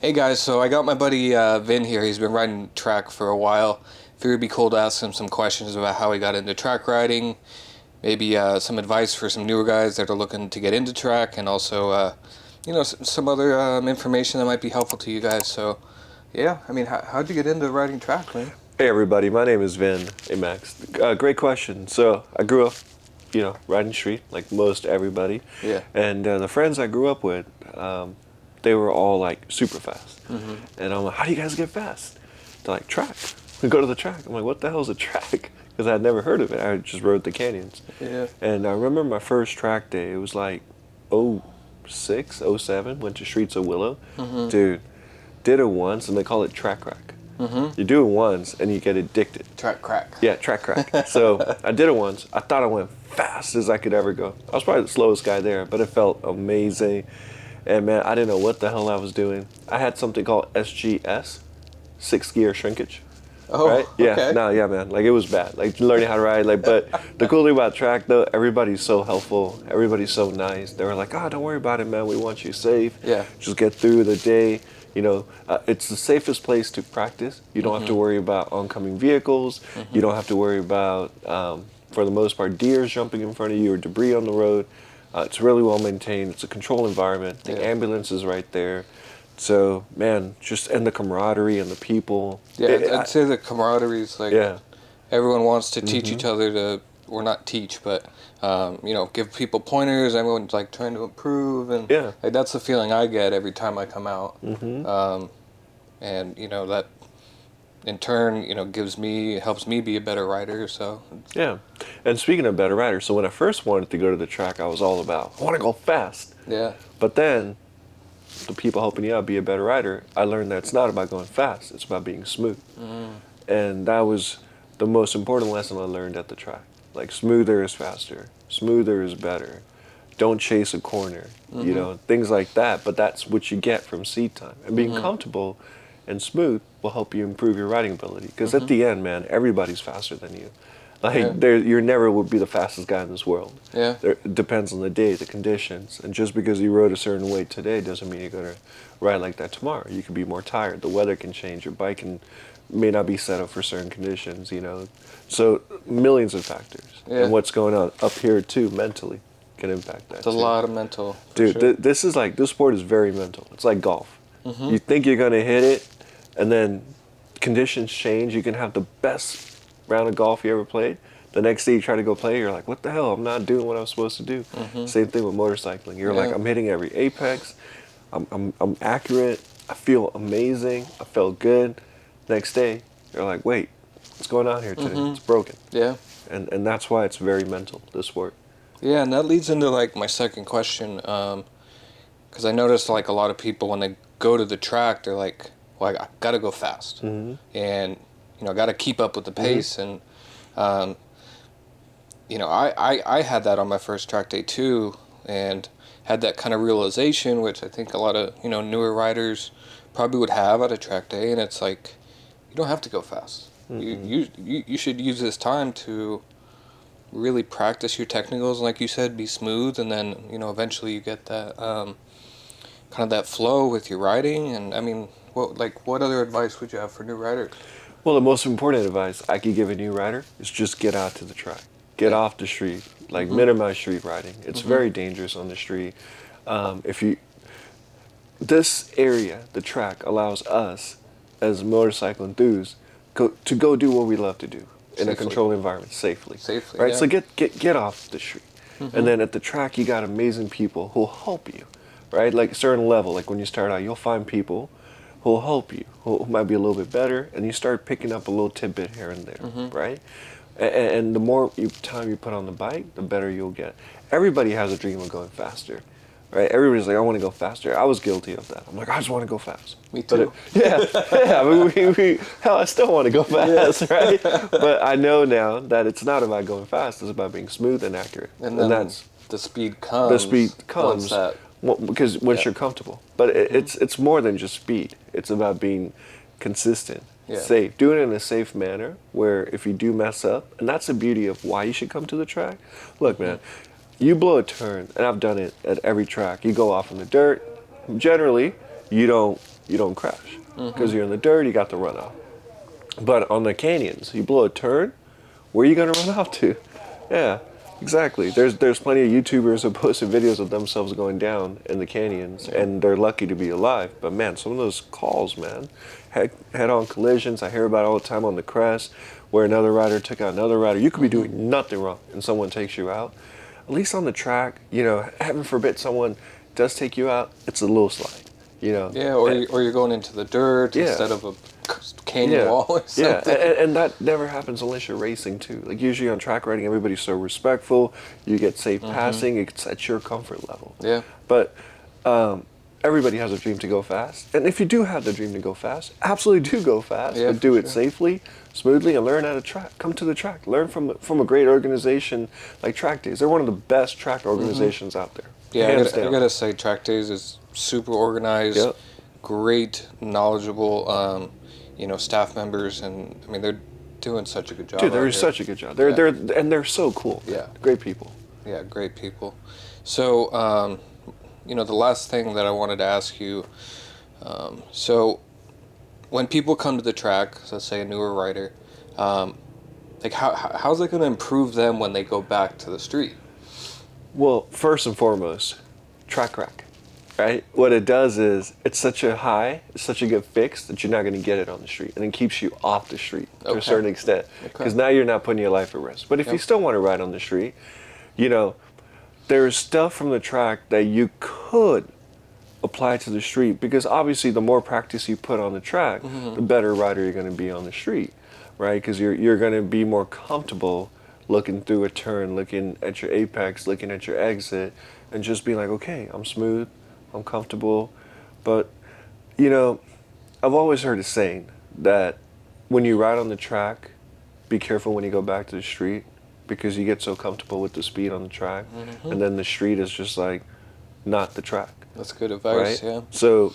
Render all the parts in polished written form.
Hey guys, so I got my buddy Vin here. He's been riding track for a while. Figured it'd be cool to ask him some questions about how he got into track riding, maybe some advice for some newer guys that are looking to get into track, and also, some other information that might be helpful to you guys. So, yeah, I mean, how'd you get into riding track, man? Hey everybody, my name is Vin. Hey Max. Great question. So I grew up, riding street like most everybody. Yeah. And the friends I grew up with, they were all like super fast. And I'm like, how do you guys get fast? They're like, track. We go to the track. I'm like, what the hell is a track? Because I had never heard of it. I just rode the canyons. Yeah. And I remember my first track day. It was like '06, '07. Went to Streets of Willow. Dude, did it once, and they call it track crack. You do it once and you get addicted. Track crack. Yeah, track crack. So I did it once. I thought I went fast as I could ever go. I was probably the slowest guy there, but it felt amazing. And man, I didn't know what the hell I was doing. I had something called SGS, sixth gear shrinkage. Oh, Right? Yeah, okay. no, yeah, man. Like it was bad. Like learning how to ride. Like, but the cool thing about track though, everybody's so helpful. Everybody's so nice. They were like, oh, don't worry about it, man. We want you safe. Yeah. Just get through the day. It's the safest place to practice. You don't have to worry about oncoming vehicles. You don't have to worry about, for the most part, deers jumping in front of you or debris on the road. It's really well maintained. It's a controlled environment. The Yeah. ambulance is right there. So, man, and the camaraderie and the people. Yeah, I'd say the camaraderie is like, Yeah. everyone wants to teach each other to, or not teach, but give people pointers. Everyone's like trying to improve, and Yeah. like that's the feeling I get every time I come out. And that in turn helps me be a better rider. So Yeah. And speaking of better riders, so when I first wanted to go to the track, I was all about, I want to go fast. yeah, But then, the people helping you out be a better rider, I learned that it's not about going fast, it's about being smooth. And that was the most important lesson I learned at the track. Like, smoother is faster, smoother is better. Don't chase a corner, things like that. But that's what you get from seat time. And being comfortable and smooth will help you improve your riding ability. Because at the end, man, everybody's faster than you. Like, Yeah. you're never will be the fastest guy in this world. yeah, It depends on the day, the conditions. And just because you rode a certain way today doesn't mean you're going to ride like that tomorrow. You could be more tired. The weather can change. Your bike may not be set up for certain conditions, So millions of factors. Yeah. And what's going on up here, too, mentally, can impact that, it's a too. lot of mental. For Dude, sure. this sport is very mental. It's like golf. You think you're going to hit it, and then conditions change. You can have the best round of golf you ever played. The next day you try to go play, you're like, what the hell? I'm not doing what I'm supposed to do. Same thing with motorcycling. You're like, Yeah. I'm hitting every apex. I'm accurate. I feel amazing. I felt good. Next day, you're like, wait, what's going on here today? It's broken. Yeah. And that's why it's very mental, this sport. Yeah, and that leads into like my second question, because I noticed like a lot of people when they go to the track, they're like, "Well, I gotta go fast, and gotta keep up with the pace." And I had that on my first track day too, and had that kind of realization, which I think a lot of newer riders probably would have at a track day, and it's like, you don't have to go fast. You should use this time to really practice your technicals, like you said, be smooth, and then eventually you get that kind of that flow with your riding. And I mean, what other advice would you have for new riders? Well, the most important advice I could give a new rider is just get out to the track. Get off the street. Like, minimize street riding. It's very dangerous on the street. This area, the track, allows us as motorcycle enthusiasts to go do what we love to do in a Safely. controlled environment safely. Safely, right? yeah. So get off the street. And then at the track, you got amazing people who'll help you, right? Like a certain level, like when you start out, you'll find people who'll help you, who might be a little bit better, and you start picking up a little tidbit here and there, right? And the more time you put on the bike, the better you'll get. Everybody has a dream of going faster, right? Everybody's like, I want to go faster. I was guilty of that. I'm like, I just want to go fast. Me But too. yeah. I mean, hell, I still want to go fast, right? But I know now that it's not about going fast. It's about being smooth and accurate. And then that's the speed comes. the speed once comes that. because once Yeah. you're comfortable. But it's more than just speed. It's about being consistent, Yeah. safe, doing it in a safe manner where if you do mess up, and that's the beauty of why you should come to the track. Look, man, you blow a turn, and I've done it at every track. You go off in the dirt. Generally, you don't you don't crash because you're in the dirt. You got the runoff. But on the canyons, you blow a turn, where are you gonna run off to? Yeah, exactly. There's plenty of YouTubers who posted videos of themselves going down in the canyons, and they're lucky to be alive. But man, some of those calls, man, head-on collisions, I hear about all the time on the crest, where another rider took out another rider. You could be doing nothing wrong, and someone takes you out. At least on the track, you know, heaven forbid someone does take you out, it's a little slide, you know. Yeah, or you're going into the dirt instead of a canyon wall or something. Yeah, and that never happens unless you're racing too. Like usually on track riding, everybody's so respectful. You get safe passing. It's at your comfort level. Yeah. But everybody has a dream to go fast, and if you do have the dream to go fast, absolutely do go fast, but do it safely, smoothly, and learn at a track. Come to the track. Learn from a great organization like Track Days. They're one of the best track organizations out there. Yeah, I gotta say, Track Days is super organized, great, knowledgeable, you know, staff members, and I mean they're doing such a good job. Dude, they're such a good job. They're so cool. Yeah, great people. Yeah, great people. So, you know, the last thing that I wanted to ask you, so when people come to the track, so let's say a newer rider, like how's it going to improve them when they go back to the street? Well, first and foremost, track rack, right? What it does is it's such a high, it's such a good fix that you're not going to get it on the street, and it keeps you off the street to a certain extent, because now you're not putting your life at risk. But if you still want to ride on the street, you know, there's stuff from the track that you could apply to the street, because obviously the more practice you put on the track, the better rider you're going to be on the street, right? Because you're going to be more comfortable looking through a turn, looking at your apex, looking at your exit, and just being like, okay, I'm smooth, I'm comfortable. But, you know, I've always heard a saying that when you ride on the track, be careful when you go back to the street, because you get so comfortable with the speed on the track, and then the street is just like not the track. That's good advice, right? yeah. So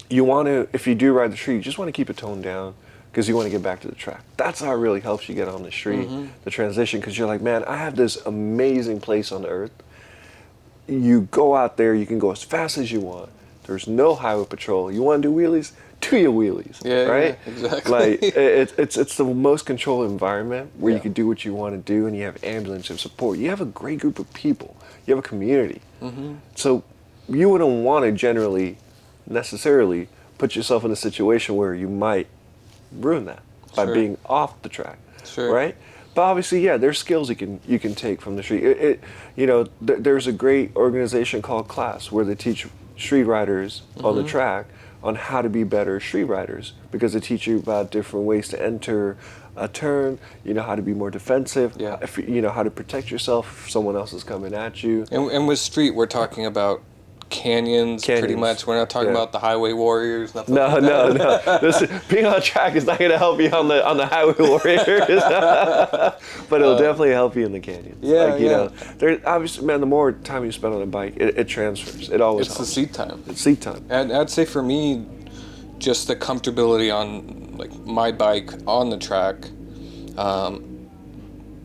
you want to, if you do ride the street, you just want to keep it toned down, because you want to get back to the track. That's how it really helps you get on the street, the transition, because you're like, man, I have this amazing place on earth. You go out there, you can go as fast as you want. There's no highway patrol. You want to do wheelies? Do your wheelies, right? Yeah, exactly. Like it's the most controlled environment where you can do what you want to do, and you have ambulance, you have support, you have a great group of people, you have a community. So you wouldn't want to generally, necessarily, put yourself in a situation where you might ruin that by being off the track, right? But obviously, yeah, there's skills you can take from the street. You know, there's a great organization called Class where they teach street riders on the track on how to be better street riders, because they teach you about different ways to enter a turn, you know, how to be more defensive, you know, how to protect yourself if someone else is coming at you. And with street, we're talking about canyons, pretty much. We're not talking about the highway warriors. Nothing like that. No. Listen, being on track is not going to help you on the highway warriors, but it'll definitely help you in the canyons. Yeah, like, you know, there obviously, man, the more time you spend on a bike, it transfers. It always It's helps. the seat time. It's seat time. And I'd say for me, just the comfortability on like my bike on the track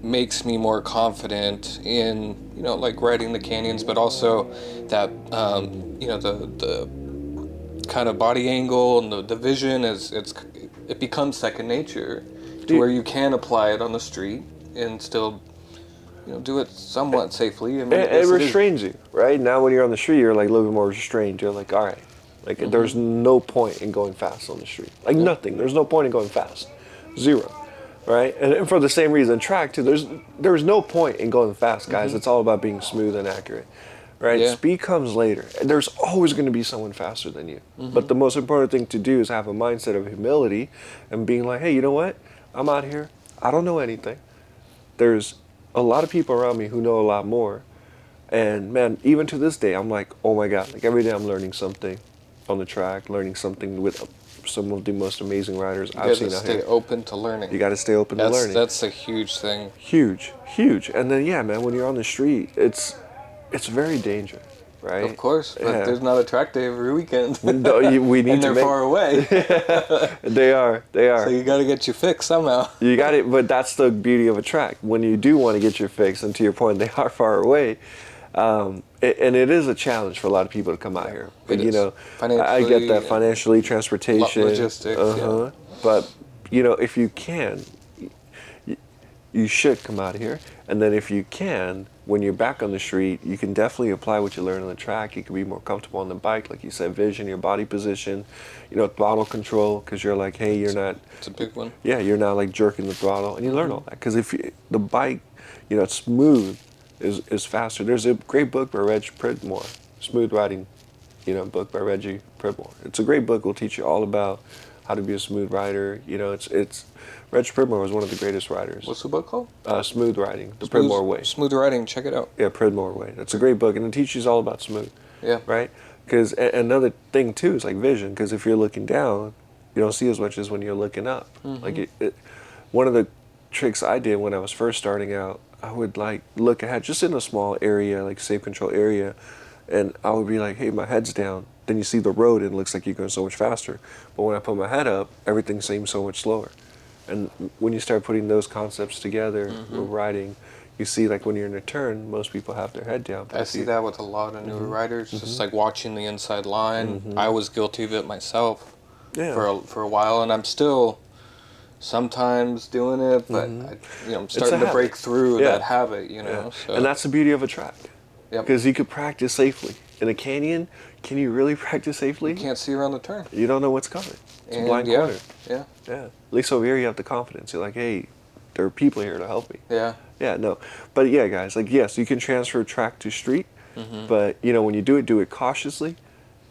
makes me more confident in, you know, like riding the canyons, but also that you know, the kind of body angle and the vision it becomes second nature to where you can apply it on the street and still, you know, do it somewhat safely. I mean, it restrains you, right? Now when you're on the street, you're like a little bit more restrained. You're like, all right, like there's no point in going fast on the street. Like nothing. There's no point in going fast. Zero. Right? And for the same reason, track too, there's no point in going fast, guys. It's all about being smooth and accurate. Right? Yeah. Speed comes later. There's always going to be someone faster than you. But the most important thing to do is have a mindset of humility and being like, hey, you know what? I'm out here. I don't know anything. There's a lot of people around me who know a lot more. And man, even to this day, I'm like, oh my God, like every day I'm learning something on the track, learning something with some of the most amazing riders I've seen out here. You gotta stay open to learning. You gotta stay open to learning. That's a huge thing. Huge. And then yeah, man, when you're on the street, it's very dangerous, right? Of course, but there's not a track day every weekend. No, we need and to they're far away. They are. So you gotta get your fix somehow. You got it, but that's the beauty of a track. When you do want to get your fix, and to your point, they are far away. And it is a challenge for a lot of people to come out here. But, It you is. know, I Financially get that and financially, transportation, logistics, yeah. But you know, if you can, you should come out here. And then if you can, when you're back on the street, you can definitely apply what you learned on the track. You can be more comfortable on the bike, like you said, vision, your body position, you know, throttle control, because you're like, hey, you're not, It's a big one. yeah, you're not like jerking the throttle, and you learn all that. Because if the bike, you know, it's smooth, is faster. There's a great book by Reg Pridmore, Smooth Riding, you know, book by Reggie Pridmore. It's a great book. It'll teach you all about how to be a smooth rider. You know, it's Reg Pridmore was one of the greatest riders. What's the book called? Smooth Riding, the Pridmore Way. Smooth Riding. Check it out. Yeah, Pridmore Way. That's a great book, and it teaches you all about smooth. Yeah. Right? Because another thing too is like vision. Because if you're looking down, you don't see as much as when you're looking up. Like one of the tricks I did when I was first starting out, I would like look ahead just in a small area, like safe control area, and I would be like, hey, my head's down. Then you see the road and it looks like you're going so much faster. But when I put my head up, everything seems so much slower. And when you start putting those concepts together with riding, you see like when you're in a turn, most people have their head down. I see that with a lot of newer riders, just like watching the inside line. I was guilty of it myself for a while, and I'm still sometimes doing it, but I'm starting to break through that habit, you know. So. And that's the beauty of a track. Yep. Because you could practice safely. In a canyon, can you really practice safely? You can't see around the turn. You don't know what's coming. It's a blind yeah, corner. Yeah. Yeah. At least over here you have the confidence. You're like, hey, there are people here to help me. Yeah. Yeah, no. But yeah, guys, like, yes, you can transfer track to street, but, you know, when you do it cautiously.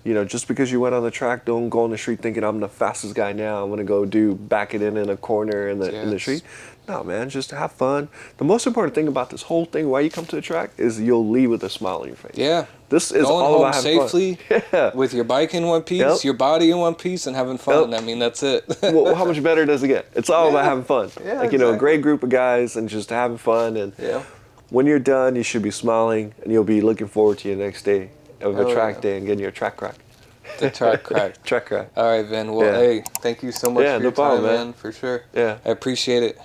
You know, just because you went on the track, don't go on the street thinking I'm the fastest guy now. I'm gonna go back it in a corner in the street. No, man, just have fun. The most important thing about this whole thing, why you come to the track, is you'll leave with a smile on your face. Yeah. This is Going all home about having safely fun. with your bike in one piece, your body in one piece, and having fun. Yep. I mean, that's it. Well, how much better does it get? It's all about having fun. Yeah, like, you know, a great group of guys and just having fun. And when you're done, you should be smiling and you'll be looking forward to your next day of a track day and getting your track crack. The track crack. Track crack. All right, Ben. Well, hey, thank you so much for your time, man, for sure. Yeah. I appreciate it.